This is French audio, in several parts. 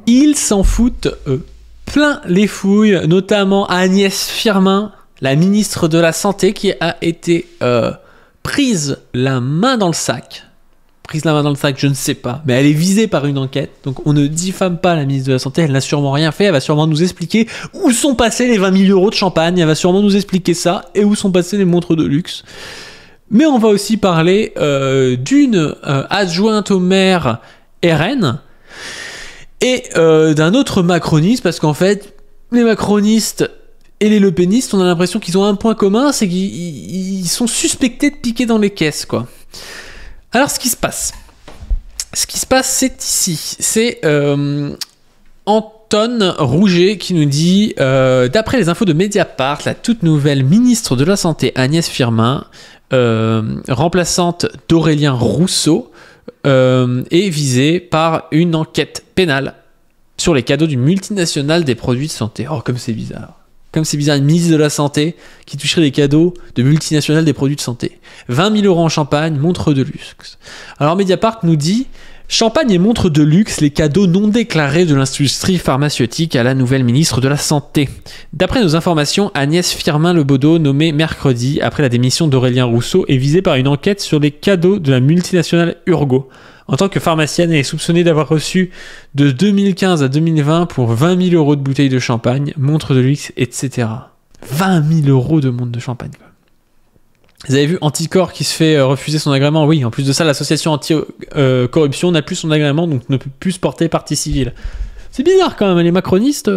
Ils s'en foutent plein les fouilles, notamment Agnès Firmin, la ministre de la Santé, qui a été prise la main dans le sac. Prise la main dans le sac, je ne sais pas, mais elle est visée par une enquête, donc on ne diffame pas la ministre de la Santé, elle n'a sûrement rien fait, elle va sûrement nous expliquer où sont passés les 20 000 euros de champagne, elle va sûrement nous expliquer ça, et où sont passées les montres de luxe. Mais on va aussi parler d'une adjointe au maire RN, et d'un autre macroniste, parce qu'en fait, les macronistes et les lepénistes, on a l'impression qu'ils ont un point commun, c'est qu'ils sont suspectés de piquer dans les caisses, quoi. Alors, ce qui se passe, c'est ici. C'est Anton Rouget qui nous dit d'après les infos de Mediapart, la toute nouvelle ministre de la Santé, Agnès Firmin, remplaçante d'Aurélien Rousseau, est visée par une enquête pénale sur les cadeaux d'une multinationale des produits de santé. Oh, comme c'est bizarre. Comme c'est bizarre, une ministre de la Santé qui toucherait des cadeaux de multinationales des produits de santé. 20 000 euros en champagne, montre de luxe. Alors Mediapart nous dit « Champagne et montre de luxe, les cadeaux non déclarés de l'industrie pharmaceutique à la nouvelle ministre de la Santé. » D'après nos informations, Agnès Firmin-Lebaudot, nommée mercredi après la démission d'Aurélien Rousseau, est visée par une enquête sur les cadeaux de la multinationale Urgo. En tant que pharmacienne, elle est soupçonnée d'avoir reçu de 2015 à 2020 pour 20 000 euros de bouteilles de champagne, montres de luxe, etc. 20 000 euros de montres de champagne. Vous avez vu Anticor qui se fait refuser son agrément? Oui, en plus de ça, l'association anti-corruption n'a plus son agrément, donc ne peut plus se porter partie civile. C'est bizarre quand même, les macronistes.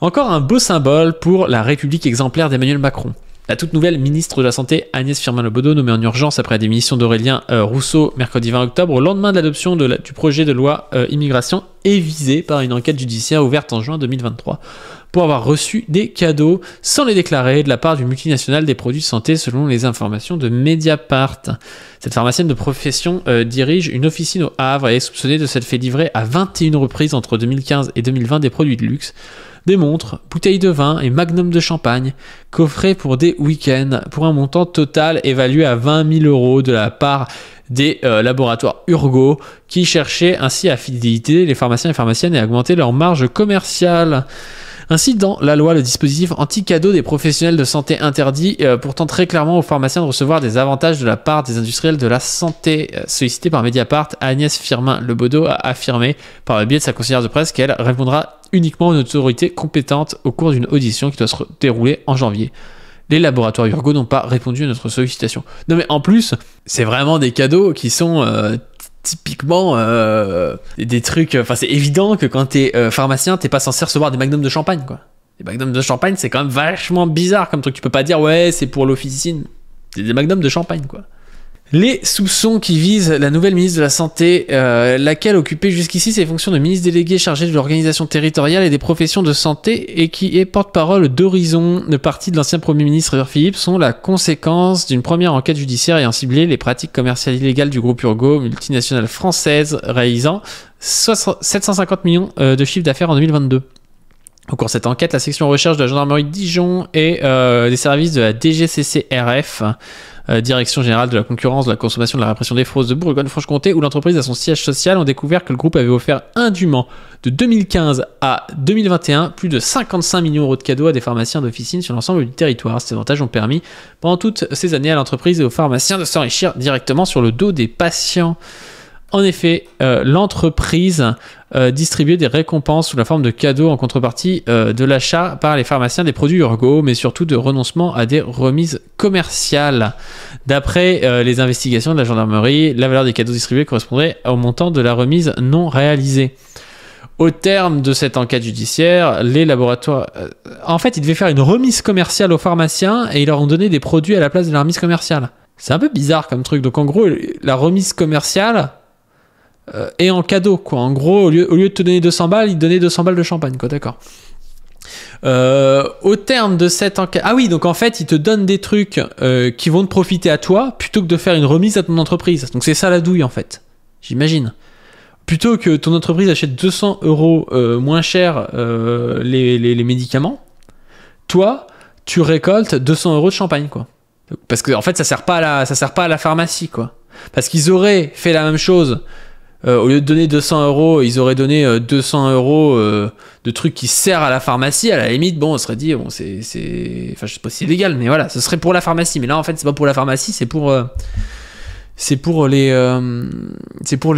Encore un beau symbole pour la République exemplaire d'Emmanuel Macron. La toute nouvelle ministre de la Santé, Agnès Firmin-Lebaudot, nommée en urgence après la démission d'Aurélien Rousseau mercredi 20 octobre, au lendemain de l'adoption du projet de loi immigration, est visée par une enquête judiciaire ouverte en juin 2023 pour avoir reçu des cadeaux sans les déclarer de la part d'une multinationale des produits de santé, selon les informations de Mediapart. Cette pharmacienne de profession dirige une officine au Havre et est soupçonnée de s'être fait livrer à 21 reprises entre 2015 et 2020 des produits de luxe, des montres, bouteilles de vin et magnum de champagne, coffrés pour des week-ends, pour un montant total évalué à 20 000 euros de la part des laboratoires Urgo, qui cherchaient ainsi à fidéliter les pharmaciens et pharmaciennes et à augmenter leur marge commerciale. Ainsi, dans la loi, le dispositif anti-cadeau des professionnels de santé interdit pourtant très clairement aux pharmaciens de recevoir des avantages de la part des industriels de la santé. Sollicité par Mediapart, Agnès Firmin-Lebaudot a affirmé par le biais de sa conseillère de presse qu'elle répondra uniquement aux autorités compétentes au cours d'une audition qui doit se dérouler en janvier. Les laboratoires Urgo n'ont pas répondu à notre sollicitation. Non mais en plus, c'est vraiment des cadeaux qui sont typiquement des trucs... Enfin, c'est évident que quand t'es pharmacien, t'es pas censé recevoir des magnums de champagne, quoi. Les magnums de champagne, c'est quand même vachement bizarre comme truc. Tu peux pas dire, ouais, c'est pour l'officine. C'est des magnums de champagne, quoi. Les soupçons qui visent la nouvelle ministre de la Santé, laquelle occupait jusqu'ici ses fonctions de ministre délégué chargé de l'organisation territoriale et des professions de santé et qui est porte-parole d'Horizon, le parti de l'ancien Premier ministre Édouard Philippe, sont la conséquence d'une première enquête judiciaire ayant ciblé les pratiques commerciales illégales du groupe Urgo, multinationale française réalisant 750 millions de chiffre d'affaires en 2022. Au cours de cette enquête, la section recherche de la gendarmerie de Dijon et des services de la DGCCRF, Direction Générale de la Concurrence, de la Consommation et de la Répression des Fraudes de Bourgogne-Franche-Comté, où l'entreprise a son siège social, ont découvert que le groupe avait offert indûment de 2015 à 2021 plus de 55 millions d'euros de cadeaux à des pharmaciens d'officine sur l'ensemble du territoire. Ces avantages ont permis pendant toutes ces années à l'entreprise et aux pharmaciens de s'enrichir directement sur le dos des patients. En effet, l'entreprise distribuait des récompenses sous la forme de cadeaux en contrepartie de l'achat par les pharmaciens des produits Urgo, mais surtout de renoncement à des remises commerciales. D'après les investigations de la gendarmerie, la valeur des cadeaux distribués correspondrait au montant de la remise non réalisée. Au terme de cette enquête judiciaire, les laboratoires... en fait, ils devaient faire une remise commerciale aux pharmaciens et ils leur ont donné des produits à la place de la remise commerciale. C'est un peu bizarre comme truc. Donc en gros, la remise commerciale... et en cadeau, quoi. En gros, au lieu de te donner 200 balles, il te donnait 200 balles de champagne, quoi, d'accord. Au terme de cette enquête... Ah oui, donc en fait, ils te donnent des trucs qui vont te profiter à toi, plutôt que de faire une remise à ton entreprise. Donc c'est ça la douille, en fait. J'imagine. Plutôt que ton entreprise achète 200 euros moins cher les médicaments, toi, tu récoltes 200 euros de champagne, quoi. Parce que, en fait, ça sert pas à la pharmacie, quoi. Parce qu'ils auraient fait la même chose... Au lieu de donner 200 euros, ils auraient donné 200 euros de trucs qui servent à la pharmacie. À la limite, bon, on serait dit, bon, c'est... Enfin, je sais pas si c'est légal, mais voilà, ce serait pour la pharmacie. Mais là, en fait, c'est pas pour la pharmacie, c'est pour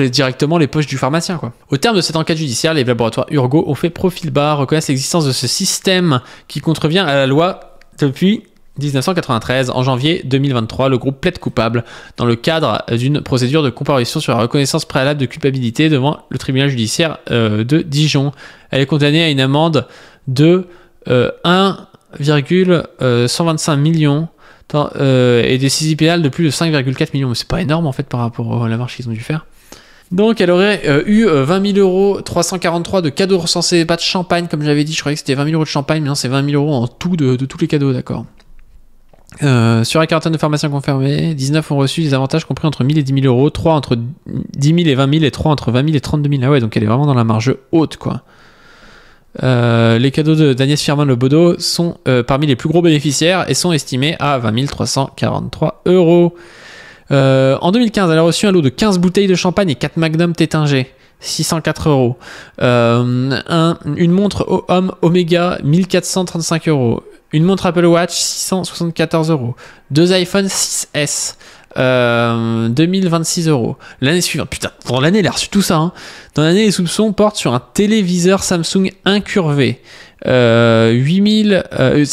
directement les poches du pharmacien, quoi. Au terme de cette enquête judiciaire, les laboratoires Urgo ont fait profil bas, reconnaissent l'existence de ce système qui contrevient à la loi depuis 1993. En janvier 2023, le groupe plaide coupable dans le cadre d'une procédure de comparution sur la reconnaissance préalable de culpabilité devant le tribunal judiciaire de Dijon. Elle est condamnée à une amende de 1,125 millions et des saisies pénales de plus de 5,4 millions. Mais c'est pas énorme en fait par rapport à la marche qu'ils ont dû faire. Donc elle aurait eu 20 000 euros, 343 de cadeaux recensés, pas de champagne comme j'avais dit, je croyais que c'était 20 000 euros de champagne, mais non, c'est 20 000 euros en tout de tous les cadeaux, d'accord. Sur la quarantaine de pharmaciens confirmés, 19 ont reçu des avantages compris entre 1000 et 10 000 euros, 3 entre 10 000 et 20 000 et 3 entre 20 000 et 32 000. Ah ouais, donc elle est vraiment dans la marge haute, quoi. Les cadeaux d'Agnès Firmin-Le Bodo sont parmi les plus gros bénéficiaires et sont estimés à 20 343 euros. En 2015, elle a reçu un lot de 15 bouteilles de champagne et 4 Magnum Tétinger, 604 euros. Une montre Homme Omega, 1435 euros. Une montre Apple Watch, 674 euros. 2 iPhone 6S, 2026 euros. L'année suivante, putain, dans l'année, elle a reçu tout ça. Hein. Dans l'année, les soupçons portent sur un téléviseur Samsung incurvé. C'est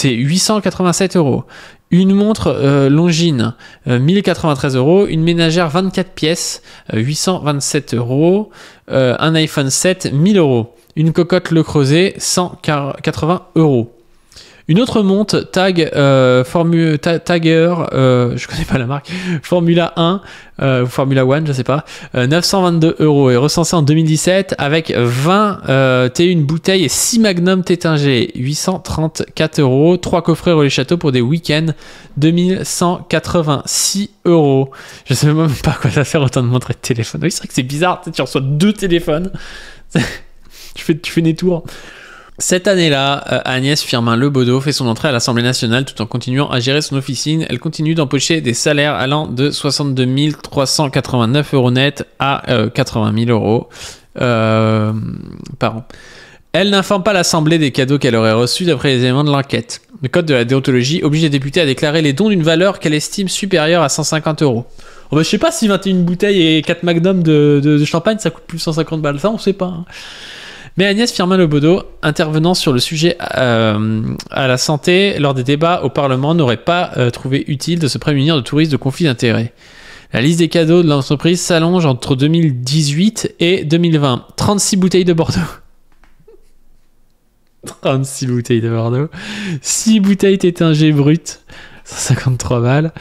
887 euros. Une montre Longines, 1093 euros. Une ménagère 24 pièces, 827 euros. Un iPhone 7, 1000 euros. Une cocotte Le Creuset, 180 euros. Une autre montre Tagger, je connais pas la marque, Formula 1 ou Formula 1, je sais pas, 922 euros, est recensée en 2017 avec 20 T1 bouteilles et 6 Magnum Tétinger, 834 euros, 3 coffrets Relais Château pour des week-ends, 2186 euros. Je sais même pas à quoi ça sert autant de montres et de téléphones. Oui, c'est vrai que c'est bizarre, tu reçois 2 téléphones, tu fais des tours. Cette année-là, Agnès Firmin-Le Bodo fait son entrée à l'Assemblée nationale tout en continuant à gérer son officine. Elle continue d'empocher des salaires allant de 62 389 euros net à 80 000 euros par an. Elle n'informe pas l'Assemblée des cadeaux qu'elle aurait reçus d'après les éléments de l'enquête. Le code de la déontologie oblige les députés à déclarer les dons d'une valeur qu'elle estime supérieure à 150 euros. Oh bah, je sais pas si 21 bouteilles et 4 Magnum de champagne ça coûte plus de 150 balles, ça on sait pas. Hein. Mais Agnès Firmin-Le Bodo, intervenant sur le sujet à la santé lors des débats au Parlement, n'aurait pas trouvé utile de se prémunir de tout risque de conflit d'intérêts. La liste des cadeaux de l'entreprise s'allonge entre 2018 et 2020. 36 bouteilles de Bordeaux. 36 bouteilles de Bordeaux. 6 bouteilles Tétinger brutes. 153 balles.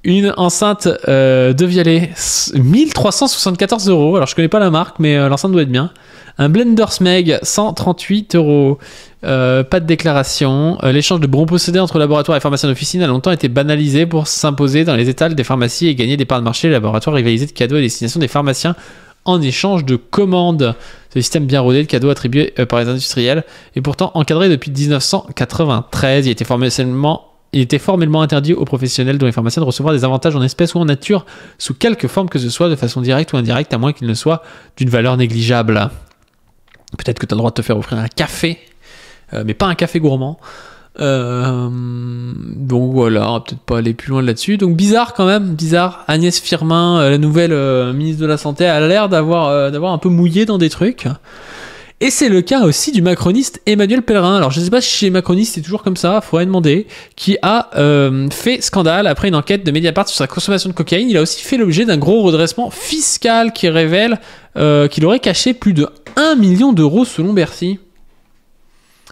Une enceinte de Vialet, 1374 euros. Alors je connais pas la marque, mais l'enceinte doit être bien. Un blender Smeg, 138 euros. Pas de déclaration. L'échange de bons procédés entre laboratoires et pharmaciens d'officine a longtemps été banalisé pour s'imposer dans les étals des pharmacies et gagner des parts de marché. Les laboratoires rivalisaient de cadeaux à destination des pharmaciens en échange de commandes. Ce système bien rodé de cadeaux attribués par les industriels est pourtant encadré depuis 1993. Il était formellement interdit aux professionnels dont les pharmaciens de recevoir des avantages en espèces ou en nature sous quelque forme que ce soit, de façon directe ou indirecte, à moins qu'il ne soit d'une valeur négligeable. Peut-être que tu as le droit de te faire offrir un café, mais pas un café gourmand. Donc voilà, on va peut-être pas aller plus loin là-dessus. Donc bizarre quand même, bizarre. Agnès Firmin, la nouvelle ministre de la Santé, a l'air d'avoir un peu mouillé dans des trucs. Et c'est le cas aussi du macroniste Emmanuel Pellerin. Alors je sais pas si chez les macronistes c'est toujours comme ça, faudrait demander, qui a fait scandale après une enquête de Mediapart sur sa consommation de cocaïne. Il a aussi fait l'objet d'un gros redressement fiscal qui révèle qu'il aurait caché plus de 1 million d'euros selon Bercy.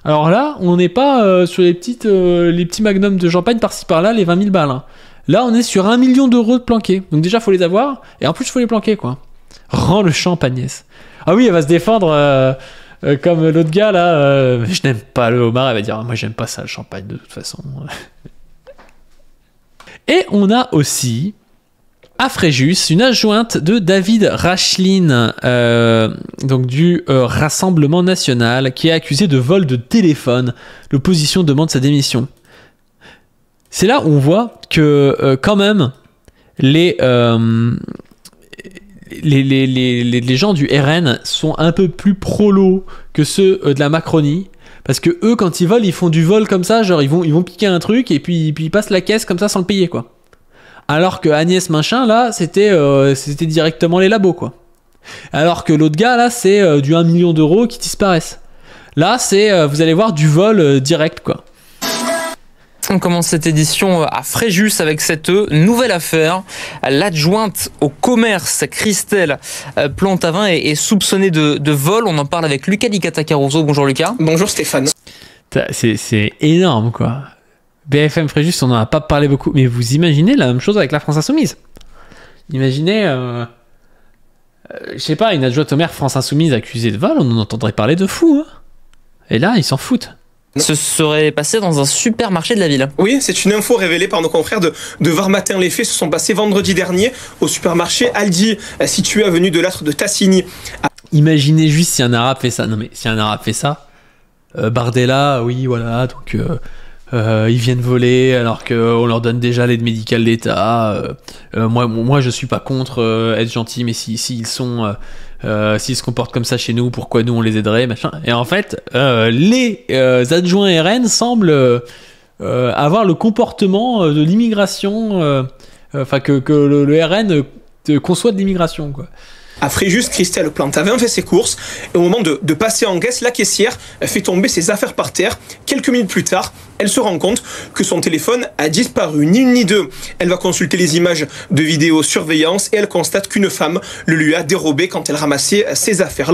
Alors là, on n'est pas sur les petits magnums de champagne par-ci par-là, les 20 000 balles. Hein. Là, on est sur 1 million d'euros de planqués. Donc déjà, faut les avoir, et en plus, faut les planquer, quoi. Rends le champ, Agnès. Ah oui, elle va se défendre comme l'autre gars, là. Je n'aime pas le homard. Elle va dire, moi, j'aime pas ça, le champagne, de toute façon. Et on a aussi, à Fréjus, une adjointe de David Racheline, donc du Rassemblement National, qui est accusée de vol de téléphone. L'opposition demande sa démission. C'est là où on voit que, quand même, les gens du RN sont un peu plus prolos que ceux de la Macronie. Parce que eux, quand ils volent, ils font du vol comme ça, genre ils vont piquer un truc et puis ils passent la caisse comme ça sans le payer, quoi. Alors que Agnès Machin, là, c'était directement les labos, quoi. Alors que l'autre gars, là, c'est du 1 million d'euros qui disparaissent. Là, c'est, vous allez voir, du vol direct, quoi. On commence cette édition à Fréjus avec cette nouvelle affaire. L'adjointe au commerce, Christelle Plantavin, est soupçonnée de vol. On en parle avec Lucas Licata-Caruso. Bonjour Lucas. Bonjour Stéphane. C'est énorme, quoi. BFM Fréjus, on n'en a pas parlé beaucoup. Mais vous imaginez la même chose avec la France Insoumise. Imaginez, je sais pas, une adjointe au maire France Insoumise accusée de vol, on en entendrait parler de fou. Hein. Et là, ils s'en foutent. Ce serait passé dans un supermarché de la ville. Oui, c'est une info révélée par nos confrères de Var Matin. Les faits se sont passés vendredi dernier au supermarché Aldi, situé avenue de Lattre de Tassigny. Imaginez juste si un arabe fait ça. Non mais si un arabe fait ça, Bardella, oui voilà, donc ils viennent voler alors qu'on leur donne déjà l'aide médicale d'État. Moi je suis pas contre être gentil, mais s'ils se comportent comme ça chez nous, pourquoi nous on les aiderait, machin. Et en fait, les adjoints RN semblent avoir le comportement de l'immigration, enfin que le RN conçoit de l'immigration, quoi. À Fréjus, Christelle Plantavin fait ses courses et au moment de passer en caisse, la caissière fait tomber ses affaires par terre. Quelques minutes plus tard, elle se rend compte que son téléphone a disparu, ni une ni deux. Elle va consulter les images de vidéosurveillance et elle constate qu'une femme le lui a dérobé quand elle ramassait ses affaires.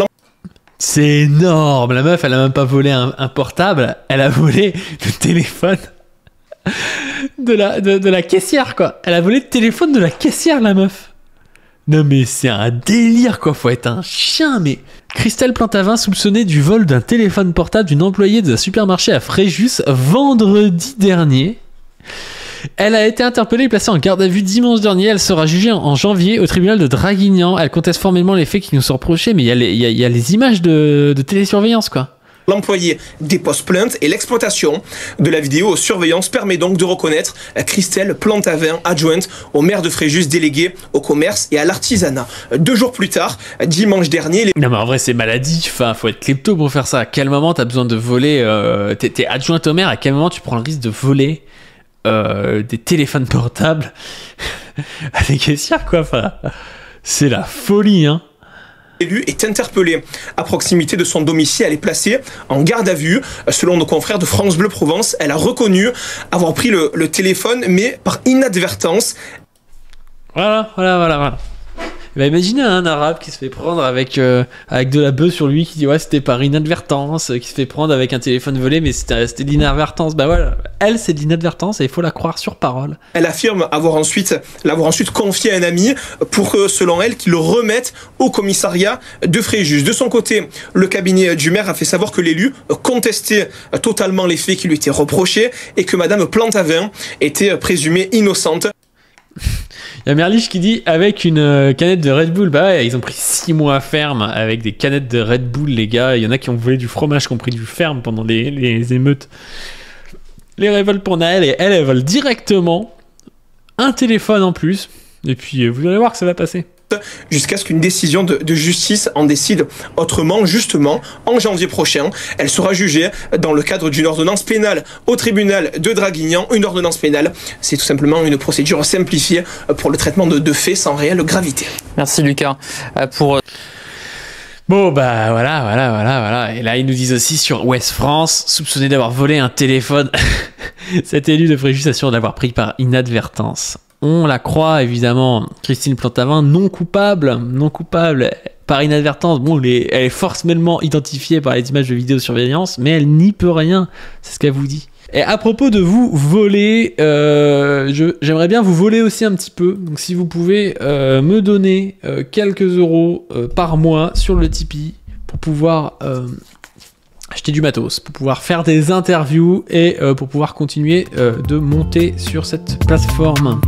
C'est énorme, la meuf elle a même pas volé un portable, elle a volé le téléphone de la caissière, quoi. Elle a volé le téléphone de la caissière, la meuf. Non mais c'est un délire, quoi, faut être un chien. Mais Christelle Plantavin soupçonnée du vol d'un téléphone portable d'une employée d'un supermarché à Fréjus vendredi dernier. Elle a été interpellée et placée en garde à vue dimanche dernier. Elle sera jugée en janvier au tribunal de Draguignan. Elle conteste formellement les faits qui nous sont reprochés, mais il y a les images de télésurveillance, quoi. L'employé dépose plainte et l'exploitation de la vidéosurveillance permet donc de reconnaître Christelle Plantavin, adjointe au maire de Fréjus, déléguée au commerce et à l'artisanat. 2 jours plus tard, dimanche dernier... Non mais en vrai c'est maladif, enfin, faut être klepto pour faire ça. À quel moment t'as besoin de voler t'es adjointe au maire, à quel moment tu prends le risque de voler des téléphones portables à des caissières, quoi. Enfin, c'est la folie, hein. L'élu est interpellé à proximité de son domicile. Elle est placée en garde à vue. Selon nos confrères de France Bleu Provence, elle a reconnu avoir pris le téléphone, mais par inadvertance. Voilà. Bah, imaginez un arabe qui se fait prendre avec de la bœuf sur lui, qui dit ouais c'était par inadvertance, qui se fait prendre avec un téléphone volé, mais c'était de l'inadvertance. Bah voilà, elle c'est de l'inadvertance et il faut la croire sur parole. Elle affirme l'avoir ensuite confié à un ami pour que, selon elle, qu'il le remette au commissariat de Fréjus. De son côté, le cabinet du maire a fait savoir que l'élu contestait totalement les faits qui lui étaient reprochés et que madame Plantavin était présumée innocente. Il y a Merlich qui dit avec une canette de Red Bull. Bah ouais, ils ont pris 6 mois ferme avec des canettes de Red Bull, les gars. Il y en a qui ont volé du fromage, qui ont pris du ferme pendant les émeutes, les révoltes pour Naël. Et elle vole directement un téléphone en plus. Et puis vous allez voir que ça va passer. Jusqu'à ce qu'une décision de justice en décide autrement. Justement, en janvier prochain, elle sera jugée dans le cadre d'une ordonnance pénale au tribunal de Draguignan. Une ordonnance pénale, c'est tout simplement une procédure simplifiée pour le traitement de faits sans réelle gravité. Merci Lucas Bon bah voilà. Et là ils nous disent aussi sur Ouest France, soupçonné d'avoir volé un téléphone. Cet élu de Fréjus assure d'avoir pris par inadvertance. On la croit évidemment, Christelle Plantavin, non coupable par inadvertance. Bon, elle est formellement identifiée par les images de vidéosurveillance, mais elle n'y peut rien. C'est ce qu'elle vous dit. Et à propos de vous voler, j'aimerais bien vous voler aussi un petit peu. Donc si vous pouvez me donner quelques euros par mois sur le Tipeee pour pouvoir acheter du matos, pour pouvoir faire des interviews et pour pouvoir continuer de monter sur cette plateforme.